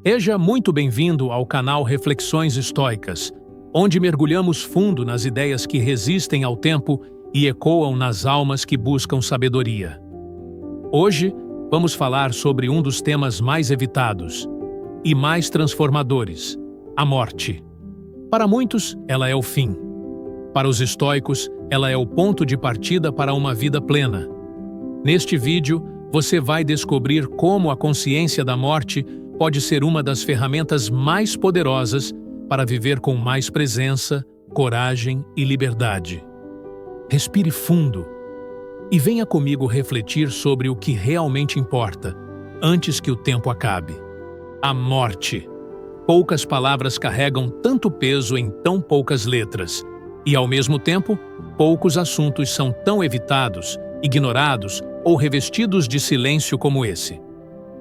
Seja muito bem-vindo ao canal Reflexões Estoicas, onde mergulhamos fundo nas ideias que resistem ao tempo e ecoam nas almas que buscam sabedoria. Hoje, vamos falar sobre um dos temas mais evitados e mais transformadores: a morte. Para muitos, ela é o fim. Para os estoicos, ela é o ponto de partida para uma vida plena. Neste vídeo, você vai descobrir como a consciência da morte pode ser uma das ferramentas mais poderosas para viver com mais presença, coragem e liberdade. Respire fundo e venha comigo refletir sobre o que realmente importa, antes que o tempo acabe. A morte. Poucas palavras carregam tanto peso em tão poucas letras, e, ao mesmo tempo, poucos assuntos são tão evitados, ignorados ou revestidos de silêncio como esse.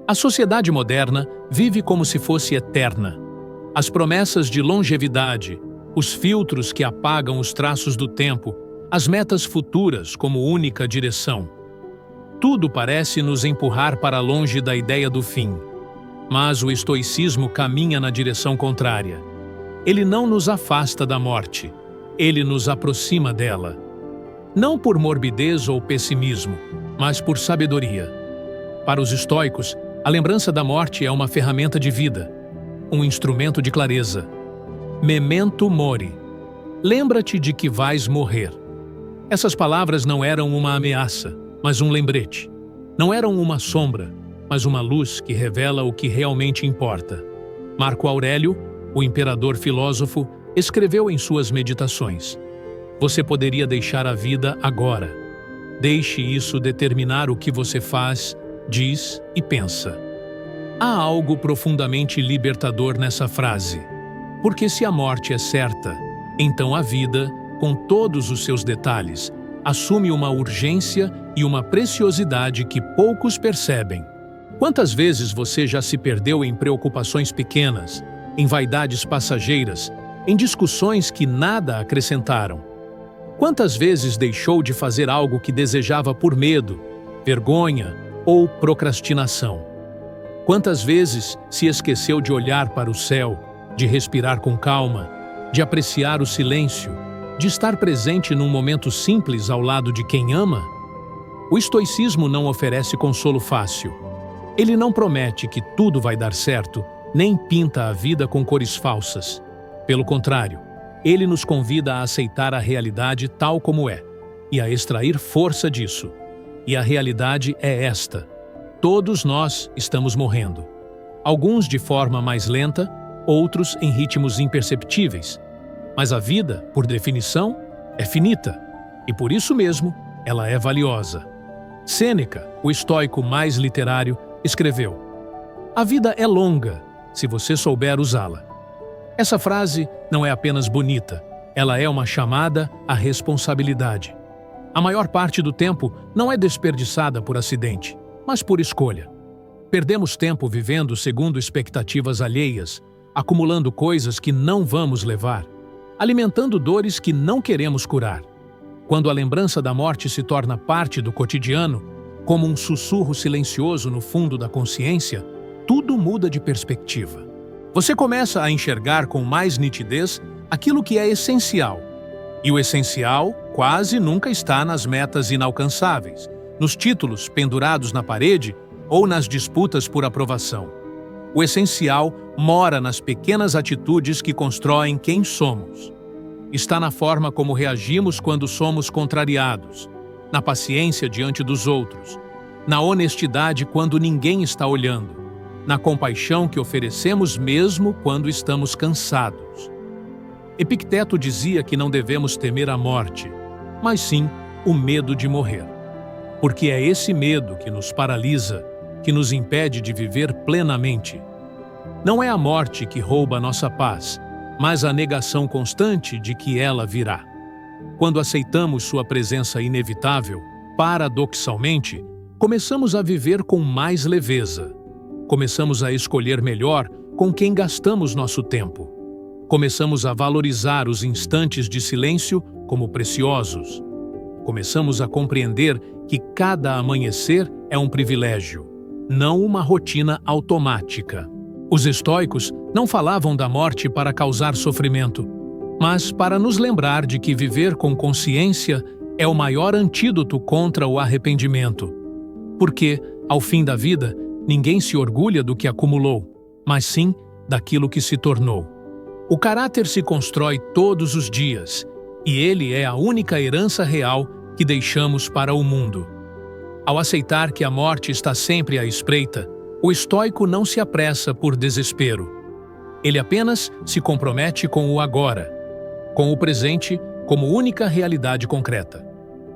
A sociedade moderna vive como se fosse eterna. As promessas de longevidade, os filtros que apagam os traços do tempo, as metas futuras como única direção. Tudo parece nos empurrar para longe da ideia do fim. Mas o estoicismo caminha na direção contrária. Ele não nos afasta da morte, ele nos aproxima dela. Não por morbidez ou pessimismo, mas por sabedoria. Para os estoicos, a lembrança da morte é uma ferramenta de vida, um instrumento de clareza. Memento mori. Lembra-te de que vais morrer. Essas palavras não eram uma ameaça, mas um lembrete. Não eram uma sombra, mas uma luz que revela o que realmente importa. Marco Aurélio, o imperador filósofo, escreveu em suas meditações: você poderia deixar a vida agora. Deixe isso determinar o que você faz, diz e pensa. Há algo profundamente libertador nessa frase. Porque se a morte é certa, então a vida, com todos os seus detalhes, assume uma urgência e uma preciosidade que poucos percebem. Quantas vezes você já se perdeu em preocupações pequenas, em vaidades passageiras, em discussões que nada acrescentaram? Quantas vezes deixou de fazer algo que desejava por medo, vergonha ou procrastinação? Quantas vezes se esqueceu de olhar para o céu, de respirar com calma, de apreciar o silêncio, de estar presente num momento simples ao lado de quem ama? O estoicismo não oferece consolo fácil. Ele não promete que tudo vai dar certo, nem pinta a vida com cores falsas. Pelo contrário, ele nos convida a aceitar a realidade tal como é e a extrair força disso. E a realidade é esta: todos nós estamos morrendo. Alguns de forma mais lenta, outros em ritmos imperceptíveis. Mas a vida, por definição, é finita, e por isso mesmo ela é valiosa. Sêneca, o estoico mais literário, escreveu: a vida é longa, se você souber usá-la. Essa frase não é apenas bonita, ela é uma chamada à responsabilidade. A maior parte do tempo não é desperdiçada por acidente, mas por escolha. Perdemos tempo vivendo segundo expectativas alheias, acumulando coisas que não vamos levar, alimentando dores que não queremos curar. Quando a lembrança da morte se torna parte do cotidiano, como um sussurro silencioso no fundo da consciência, tudo muda de perspectiva. Você começa a enxergar com mais nitidez aquilo que é essencial. E o essencial quase nunca está nas metas inalcançáveis, nos títulos pendurados na parede ou nas disputas por aprovação. O essencial mora nas pequenas atitudes que constroem quem somos. Está na forma como reagimos quando somos contrariados, na paciência diante dos outros, na honestidade quando ninguém está olhando, na compaixão que oferecemos mesmo quando estamos cansados. Epicteto dizia que não devemos temer a morte, mas sim o medo de morrer. Porque é esse medo que nos paralisa, que nos impede de viver plenamente. Não é a morte que rouba a nossa paz, mas a negação constante de que ela virá. Quando aceitamos sua presença inevitável, paradoxalmente, começamos a viver com mais leveza. Começamos a escolher melhor com quem gastamos nosso tempo. Começamos a valorizar os instantes de silêncio como preciosos. Começamos a compreender que cada amanhecer é um privilégio, não uma rotina automática. Os estoicos não falavam da morte para causar sofrimento, mas para nos lembrar de que viver com consciência é o maior antídoto contra o arrependimento. Porque, ao fim da vida, ninguém se orgulha do que acumulou, mas sim daquilo que se tornou. O caráter se constrói todos os dias, e ele é a única herança real que deixamos para o mundo. Ao aceitar que a morte está sempre à espreita, o estoico não se apressa por desespero. Ele apenas se compromete com o agora, com o presente como única realidade concreta.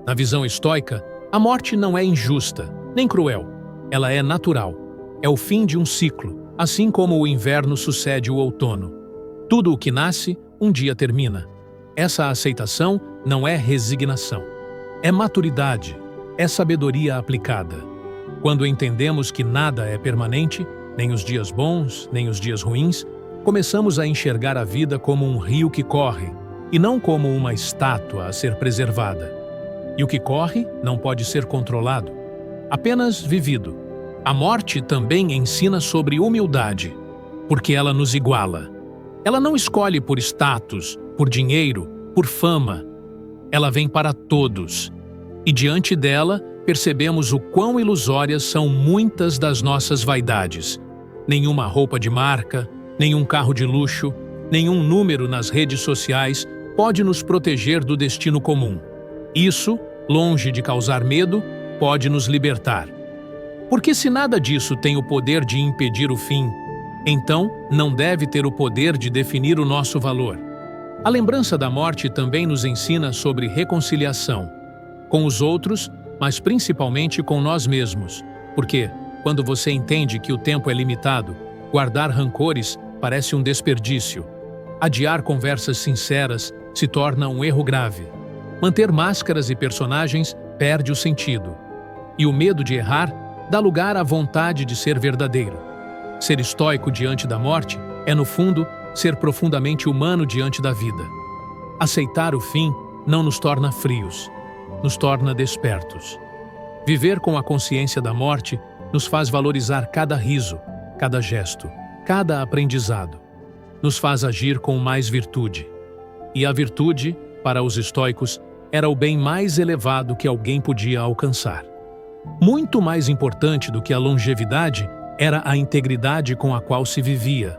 Na visão estoica, a morte não é injusta, nem cruel. Ela é natural. É o fim de um ciclo, assim como o inverno sucede o outono. Tudo o que nasce, um dia termina. Essa aceitação não é resignação. É maturidade, é sabedoria aplicada. Quando entendemos que nada é permanente, nem os dias bons, nem os dias ruins, começamos a enxergar a vida como um rio que corre, e não como uma estátua a ser preservada. E o que corre não pode ser controlado, apenas vivido. A morte também ensina sobre humildade, porque ela nos iguala. Ela não escolhe por status, por dinheiro, por fama. Ela vem para todos. E diante dela, percebemos o quão ilusórias são muitas das nossas vaidades. Nenhuma roupa de marca, nenhum carro de luxo, nenhum número nas redes sociais pode nos proteger do destino comum. Isso, longe de causar medo, pode nos libertar. Porque se nada disso tem o poder de impedir o fim, então não deve ter o poder de definir o nosso valor. A lembrança da morte também nos ensina sobre reconciliação, com os outros, mas principalmente com nós mesmos, porque, quando você entende que o tempo é limitado, guardar rancores parece um desperdício. Adiar conversas sinceras se torna um erro grave. Manter máscaras e personagens perde o sentido. E o medo de errar dá lugar à vontade de ser verdadeiro. Ser estoico diante da morte é, no fundo, ser profundamente humano diante da vida. Aceitar o fim não nos torna frios, nos torna despertos. Viver com a consciência da morte nos faz valorizar cada riso, cada gesto, cada aprendizado. Nos faz agir com mais virtude. E a virtude, para os estoicos, era o bem mais elevado que alguém podia alcançar. Muito mais importante do que a longevidade era a integridade com a qual se vivia.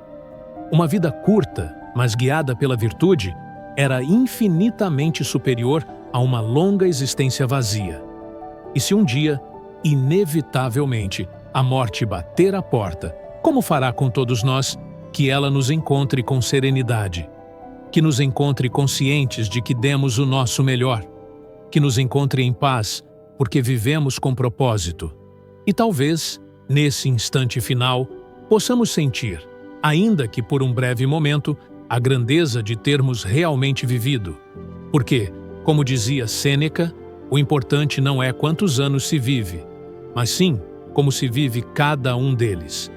Uma vida curta, mas guiada pela virtude, era infinitamente superior a uma longa existência vazia. E se um dia, inevitavelmente, a morte bater à porta, como fará com todos nós, que ela nos encontre com serenidade, que nos encontre conscientes de que demos o nosso melhor, que nos encontre em paz, porque vivemos com propósito. E talvez, nesse instante final, possamos sentir, ainda que por um breve momento, a grandeza de termos realmente vivido. Porque, como dizia Sêneca, o importante não é quantos anos se vive, mas sim como se vive cada um deles.